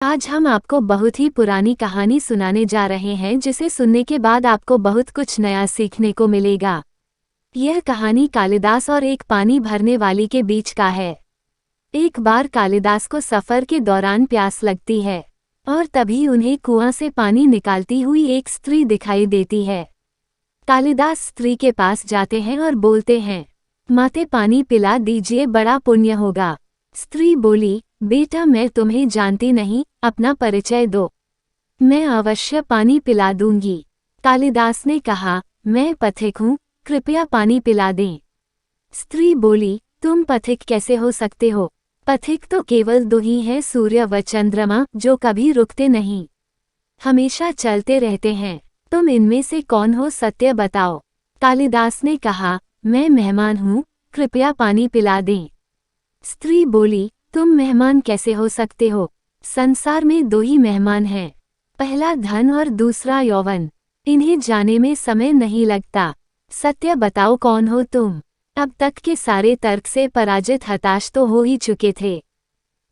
आज हम आपको बहुत ही पुरानी कहानी सुनाने जा रहे हैं जिसे सुनने के बाद आपको बहुत कुछ नया सीखने को मिलेगा। यह कहानी कालिदास और एक पानी भरने वाली के बीच का है। एक बार कालिदास को सफर के दौरान प्यास लगती है और तभी उन्हें कुआं से पानी निकालती हुई एक स्त्री दिखाई देती है। कालिदास स्त्री के पास जाते हैं और बोलते हैं, माते पानी पिला दीजिए, बड़ा पुण्य होगा। स्त्री बोली, बेटा मैं तुम्हें जानती नहीं, अपना परिचय दो, मैं अवश्य पानी पिला दूंगी। कालिदास ने कहा, मैं पथिक हूँ, कृपया पानी पिला दें। स्त्री बोली, तुम पथिक कैसे हो सकते हो? पथिक तो केवल दो ही हैं, सूर्य व चंद्रमा, जो कभी रुकते नहीं, हमेशा चलते रहते हैं। तुम इनमें से कौन हो, सत्य बताओ। कालिदास ने कहा, मैं मेहमान हूँ, कृपया पानी पिला दें। स्त्री बोली, तुम मेहमान कैसे हो सकते हो? संसार में दो ही मेहमान हैं, पहला धन और दूसरा यौवन, इन्हें जाने में समय नहीं लगता। सत्य बताओ, कौन हो तुम? अब तक के सारे तर्क से पराजित हताश तो हो ही चुके थे।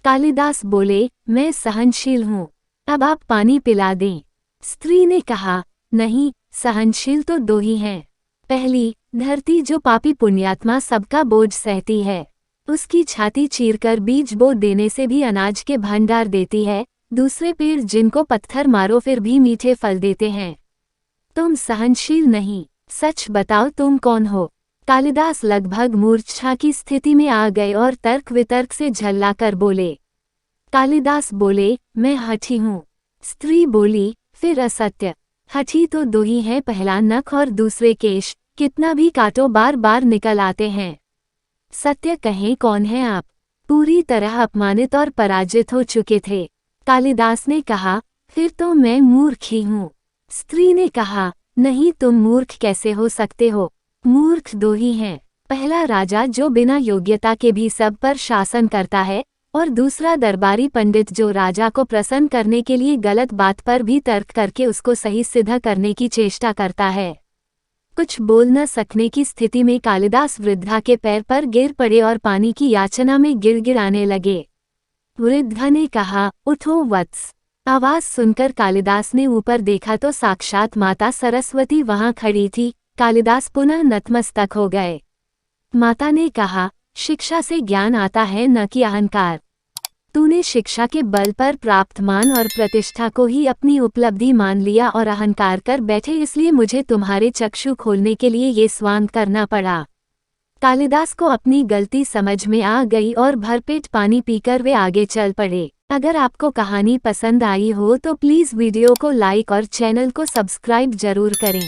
कालिदास बोले, मैं सहनशील हूँ, अब आप पानी पिला दें। स्त्री ने कहा, नहीं, सहनशील तो दो ही हैं। पहली धरती, जो पापी पुण्यात्मा सबका बोझ सहती है, उसकी छाती चीरकर बीज बो देने से भी अनाज के भंडार देती है। दूसरे पेड़, जिनको पत्थर मारो फिर भी मीठे फल देते हैं। तुम सहनशील नहीं, सच बताओ तुम कौन हो? कालिदास लगभग मूर्छा की स्थिति में आ गए और तर्क वितर्क से झल्लाकर बोले। कालिदास बोले, मैं हठी हूँ। स्त्री बोली, फिर असत्य। हठी तो दो ही हैं, पहला नख और दूसरे केश, कितना भी काटो बार बार निकल आते हैं। सत्य कहें, कौन है आप? पूरी तरह अपमानित और पराजित हो चुके थे। कालिदास ने कहा, फिर तो मैं मूर्ख ही हूँ। स्त्री ने कहा, नहीं, तुम मूर्ख कैसे हो सकते हो? मूर्ख दो ही हैं, पहला राजा जो बिना योग्यता के भी सब पर शासन करता है, और दूसरा दरबारी पंडित जो राजा को प्रसन्न करने के लिए गलत बात पर भी तर्क करके उसको सही सिद्ध करने की चेष्टा करता है। कुछ बोल न सकने की स्थिति में कालिदास वृद्धा के पैर पर गिर पड़े और पानी की याचना में गिड़गिड़ाने लगे। वृद्धा ने कहा, उठो वत्स। आवाज सुनकर कालिदास ने ऊपर देखा तो साक्षात माता सरस्वती वहां खड़ी थी। कालिदास पुनः नतमस्तक हो गए। माता ने कहा, शिक्षा से ज्ञान आता है, न कि अहंकार। तूने शिक्षा के बल पर प्राप्त मान और प्रतिष्ठा को ही अपनी उपलब्धि मान लिया और अहंकार कर बैठे, इसलिए मुझे तुम्हारे चक्षु खोलने के लिए ये स्वांग करना पड़ा। कालिदास को अपनी गलती समझ में आ गई और भरपेट पानी पीकर वे आगे चल पड़े। अगर आपको कहानी पसंद आई हो तो प्लीज़ वीडियो को लाइक और चैनल को सब्सक्राइब जरूर करें।